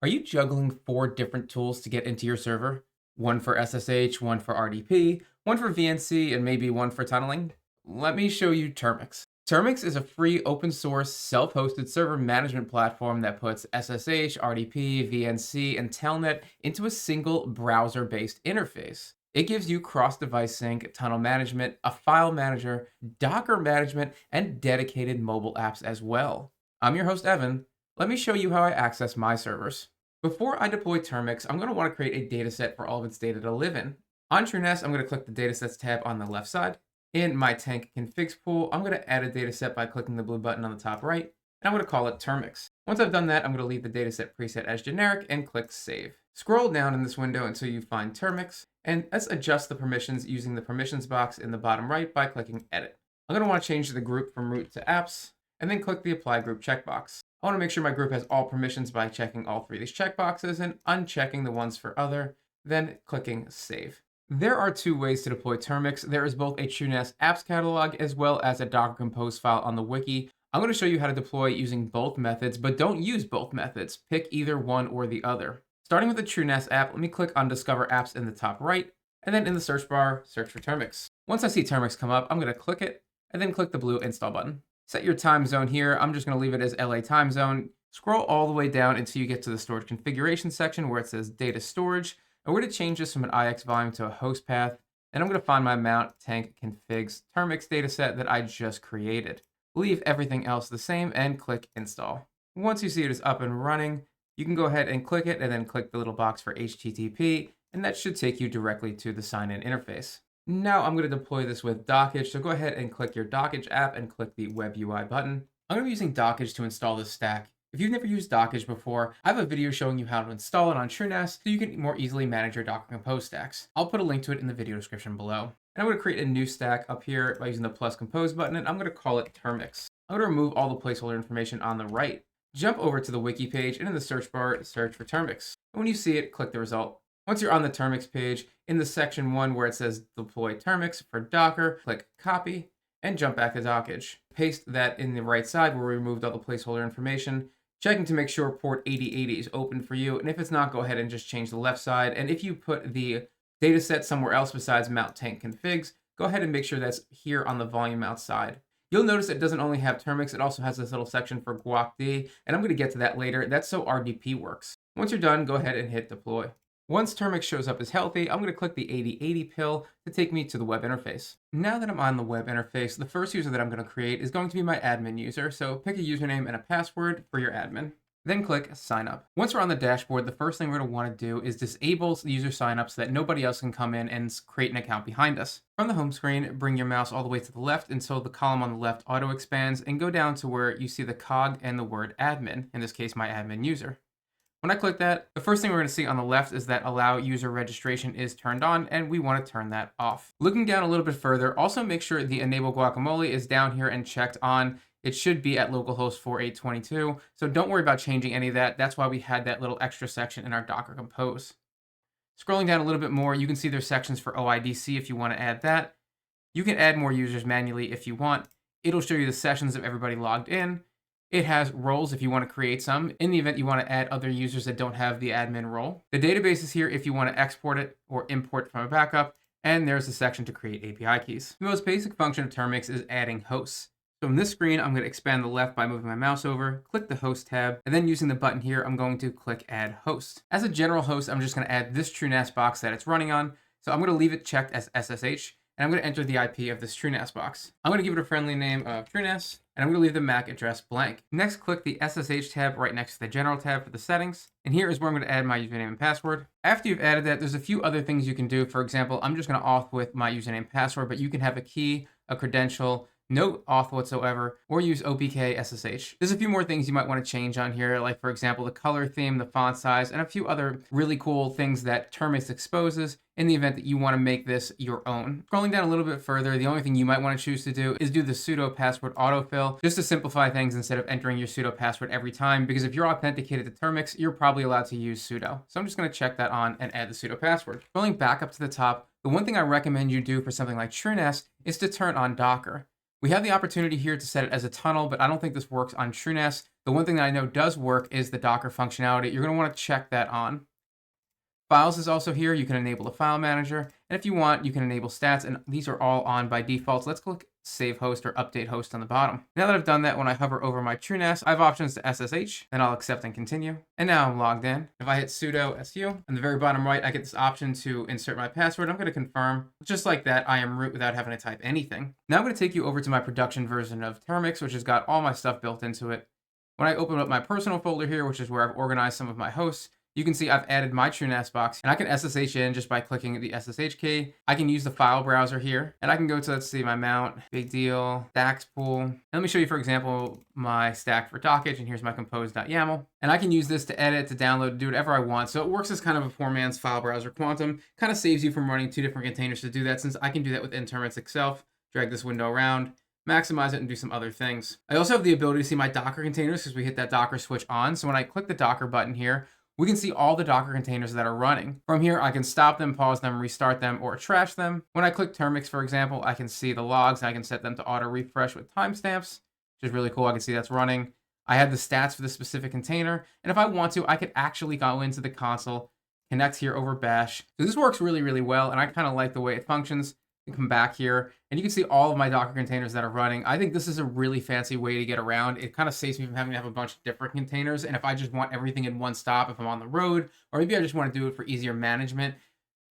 Are you juggling four different tools to get into your server? One for SSH, one for RDP, one for VNC, and maybe one for tunneling? Let me show you Termix. Termix is a free open source self-hosted server management platform that puts SSH, RDP, VNC, and Telnet into a single browser-based interface. It gives you cross-device sync, tunnel management, a file manager, Docker management, and dedicated mobile apps as well. I'm your host, Evan. Let me show you how I access my servers. Before I deploy Termix, I'm going to want to create a dataset for all of its data to live in. On TrueNAS, I'm going to click the Datasets tab on the left side. In my tank configs pool, I'm going to add a dataset by clicking the blue button on the top right, and I'm going to call it Termix. Once I've done that, I'm going to leave the dataset preset as generic and click Save. Scroll down in this window until you find Termix, and let's adjust the permissions using the permissions box in the bottom right by clicking Edit. I'm going to want to change the group from root to apps, and then click the Apply Group checkbox. I want to make sure my group has all permissions by checking all three of these checkboxes and unchecking the ones for other, then clicking Save. There are two ways to deploy Termix. There is both a TrueNAS Apps catalog as well as a Docker Compose file on the Wiki. I'm going to show you how to deploy using both methods, but don't use both methods. Pick either one or the other. Starting with the TrueNAS app, let me click on Discover Apps in the top right, and then in the search bar, search for Termix. Once I see Termix come up, I'm going to click it, and then click the blue Install button. Set your time zone here. I'm just going to leave it as LA time zone. Scroll all the way down until you get to the storage configuration section where it says data storage. And we're going to change this from an IX volume to a host path. And I'm going to find my mount tank configs Termix dataset that I just created. Leave everything else the same and click install. Once you see it is up and running, you can go ahead and click it and then click the little box for HTTP. And that should take you directly to the sign-in interface. Now I'm going to deploy this with Dockge, so go ahead and click your Dockge app and click the Web UI button. I'm going to be using Dockge to install this stack. If you've never used Dockge before, I have a video showing you how to install it on TrueNAS so you can more easily manage your Docker Compose stacks. I'll put a link to it in the video description below. And I'm going to create a new stack up here by using the plus compose button, and I'm going to call it Termix. I'm going to remove all the placeholder information on the right. Jump over to the Wiki page, and in the search bar, search for Termix. And when you see it, click the result. Once you're on the Termix page, in the section 1 where it says deploy Termix for Docker, click copy and jump back to Dockge. Paste that in the right side where we removed all the placeholder information, checking to make sure port 8080 is open for you. And if it's not, go ahead and just change the left side. And if you put the dataset somewhere else besides mount tank configs, go ahead and make sure that's here on the volume outside. You'll notice it doesn't only have Termix, it also has this little section for guacd, and I'm going to get to that later. That's so RDP works. Once you're done, go ahead and hit deploy. Once Termix shows up as healthy, I'm going to click the 8080 pill to take me to the web interface. Now that I'm on the web interface, the first user that I'm going to create is going to be my admin user, so pick a username and a password for your admin. Then click sign up. Once we're on the dashboard, the first thing we're going to want to do is disable user signup so that nobody else can come in and create an account behind us. From the home screen, bring your mouse all the way to the left until the column on the left auto expands and go down to where you see the cog and the word admin, in this case my admin user. When I click that, the first thing we're going to see on the left is that allow user registration is turned on, and we want to turn that off. Looking down a little bit further, also make sure the enable guacamole is down here and checked on. It should be at localhost 4822, so don't worry about changing any of that. That's why we had that little extra section in our Docker Compose. Scrolling down a little bit more, you can see there's sections for OIDC if you want to add that. You can add more users manually if you want. It'll show you the sessions of everybody logged in. It has roles if you want to create some, in the event you want to add other users that don't have the admin role. The database is here if you want to export it or import from a backup, and there's a section to create API keys. The most basic function of Termix is adding hosts. So in this screen, I'm going to expand the left by moving my mouse over, click the host tab, and then using the button here, I'm going to click add host. As a general host, I'm just going to add this TrueNAS box that it's running on. So I'm going to leave it checked as SSH, and I'm going to enter the IP of this TrueNAS box. I'm going to give it a friendly name of TrueNAS, and I'm going to leave the MAC address blank. Next, click the SSH tab right next to the General tab for the settings. And here is where I'm going to add my username and password. After you've added that, there's a few other things you can do. For example, I'm just going to auth with my username and password, but you can have a key, a credential, no auth whatsoever, or use OPK SSH. There's a few more things you might want to change on here, like for example, the color theme, the font size, and a few other really cool things that Termix exposes in the event that you want to make this your own. Scrolling down a little bit further, the only thing you might want to choose to do is do the sudo password autofill, just to simplify things instead of entering your sudo password every time, because if you're authenticated to Termix, you're probably allowed to use sudo. So I'm just going to check that on and add the sudo password. Scrolling back up to the top, the one thing I recommend you do for something like TrueNAS is to turn on Docker. We have the opportunity here to set it as a tunnel, but I don't think this works on TrueNAS. The one thing that I know does work is the Docker functionality. You're going to want to check that on. Files is also here. You can enable the file manager. And if you want, you can enable stats. And these are all on by default. So let's click save host or update host on the bottom. Now that I've done that, when I hover over my TrueNAS, I have options to SSH. Then I'll accept and continue. And now I'm logged in. If I hit sudo su, on the very bottom right, I get this option to insert my password. I'm going to confirm. Just like that, I am root without having to type anything. Now I'm going to take you over to my production version of Termix, which has got all my stuff built into it. When I open up my personal folder here, which is where I've organized some of my hosts, you can see I've added my TrueNAS box, and I can SSH in just by clicking the SSH key. I can use the file browser here, and I can go to, let's see, my mount, big deal, stacks pool. And let me show you, for example, my stack for Dockge, and here's my compose.yaml. And I can use this to edit, to download, do whatever I want. So it works as kind of a poor man's file browser quantum. Kind of saves you from running 2 different containers to do that, since I can do that within Termix itself. Drag this window around, maximize it, and do some other things. I also have the ability to see my Docker containers because we hit that Docker switch on. So when I click the Docker button here, we can see all the Docker containers that are running. From here, I can stop them, pause them, restart them, or trash them. When I click Termix, for example, I can see the logs, and I can set them to auto refresh with timestamps, which is really cool. I can see that's running. I have the stats for the specific container. And if I want to, I could actually go into the console, connect here over bash. So this works really, really well. And I kind of like the way it functions. You come back here and you can see all of my Docker containers that are running. I think this is a really fancy way to get around. It kind of saves me from having to have a bunch of different containers. And if I just want everything in one stop, if I'm on the road, or maybe I just want to do it for easier management,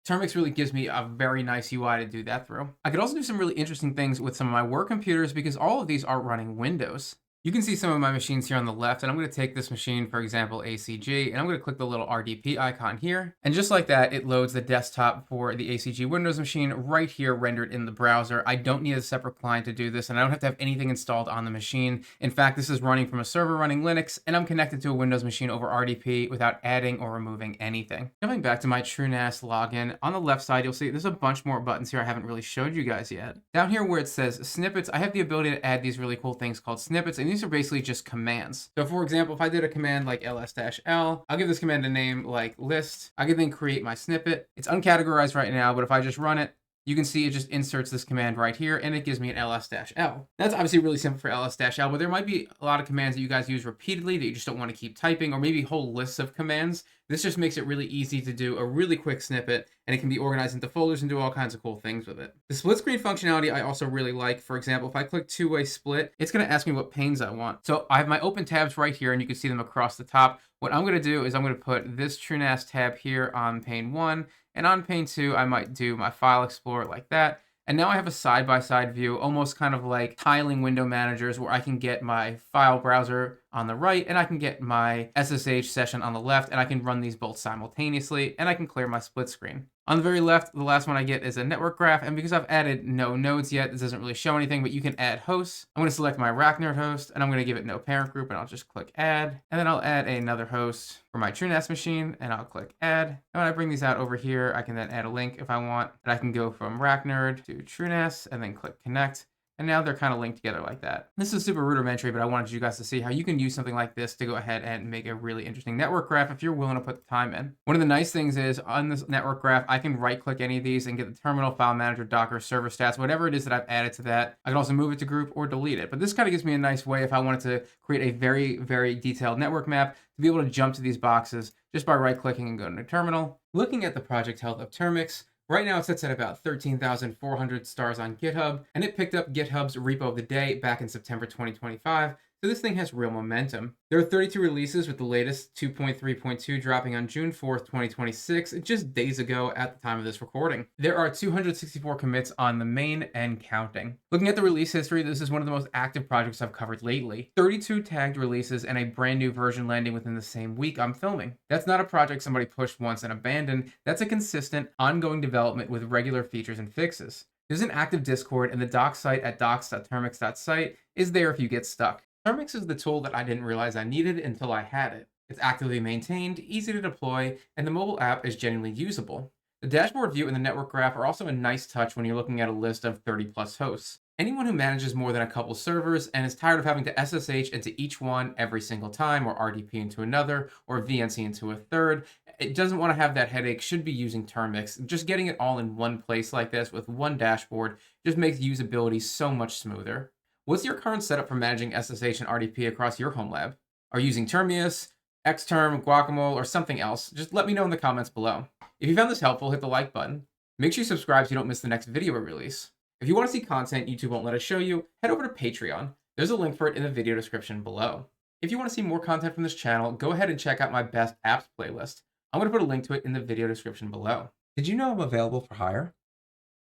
Termix really gives me a very nice UI to do that through. I could also do some really interesting things with some of my work computers because all of these are running Windows. You can see some of my machines here on the left, and I'm going to take this machine, for example, ACG, and I'm going to click the little RDP icon here. And just like that, it loads the desktop for the ACG Windows machine right here rendered in the browser. I don't need a separate client to do this, and I don't have to have anything installed on the machine. In fact, this is running from a server running Linux, and I'm connected to a Windows machine over RDP without adding or removing anything. Jumping back to my TrueNAS login, on the left side, you'll see there's a bunch more buttons here I haven't really showed you guys yet. Down here where it says Snippets, I have the ability to add these really cool things called Snippets, and these are basically just commands. So for example, if I did a command like ls-l, I'll give this command a name like list. I can then create my snippet. It's uncategorized right now, but if I just run it, you can see it just inserts this command right here, and it gives me an ls-l. That's obviously really simple for ls-l, but there might be a lot of commands that you guys use repeatedly that you just don't want to keep typing, or maybe whole lists of commands. This just makes it really easy to do a really quick snippet, and it can be organized into folders and do all kinds of cool things with it. The split screen functionality I also really like. For example, if I click two-way split, it's going to ask me what panes I want. So I have my open tabs right here, and you can see them across the top. What I'm going to do is I'm going to put this TrueNAS tab here on pane 1, and on pane 2, I might do my file explorer like that. And now I have a side-by-side view, almost kind of like tiling window managers, where I can get my file browser on the right, and I can get my SSH session on the left, and I can run these both simultaneously, and I can clear my split screen. On the very left, the last one I get is a network graph, and because I've added no nodes yet, this doesn't really show anything, but you can add hosts. I'm going to select my rack node host, and I'm going to give it no parent group, and I'll just click add, and then I'll add another host for my TrueNAS machine, and I'll click add. And when I bring these out over here, I can then add a link if I want, and I can go from rack node to TrueNAS, and then click connect. And now they're kind of linked together like that. This is super rudimentary, but I wanted you guys to see how you can use something like this to go ahead and make a really interesting network graph if you're willing to put the time in. One of the nice things is on this network graph, I can right click any of these and get the terminal, file manager, Docker, server stats, whatever it is that I've added to that. I can also move it to group or delete it. But this kind of gives me a nice way if I wanted to create a very, very detailed network map to be able to jump to these boxes just by right clicking and going to terminal. Looking at the project health of Termix, right now it sits at about 13,400 stars on GitHub, and it picked up GitHub's repo of the day back in September 2025, so this thing has real momentum. There are 32 releases, with the latest 2.3.2 dropping on June 4th, 2026, just days ago at the time of this recording. There are 264 commits on the main and counting. Looking at the release history, this is one of the most active projects I've covered lately. 32 tagged releases and a brand new version landing within the same week I'm filming. That's not a project somebody pushed once and abandoned. That's a consistent, ongoing development with regular features and fixes. There's an active Discord, and the docs site at docs.termix.site is there if you get stuck. Termix is the tool that I didn't realize I needed until I had it. It's actively maintained, easy to deploy, and the mobile app is genuinely usable. The dashboard view and the network graph are also a nice touch when you're looking at a list of 30 plus hosts. Anyone who manages more than a couple servers and is tired of having to SSH into each one every single time, or RDP into another, or VNC into a third, it doesn't want to have that headache, should be using Termix. Just getting it all in one place like this with one dashboard just makes usability so much smoother. What's your current setup for managing SSH and RDP across your home lab? are using Termius, Xterm, Guacamole, or something else, just let me know in the comments below. If you found this helpful, hit the like button. Make sure you subscribe so you don't miss the next video we release. If you want to see content YouTube won't let us show you, head over to Patreon. There's a link for it in the video description below. If you want to see more content from this channel, go ahead and check out my best apps playlist. I'm going to put a link to it in the video description below. Did you know I'm available for hire?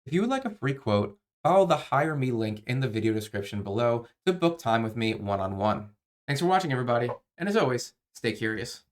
If you would like a free quote, follow the Hire Me link in the video description below to book time with me one-on-one. Thanks for watching, everybody, and as always, stay curious.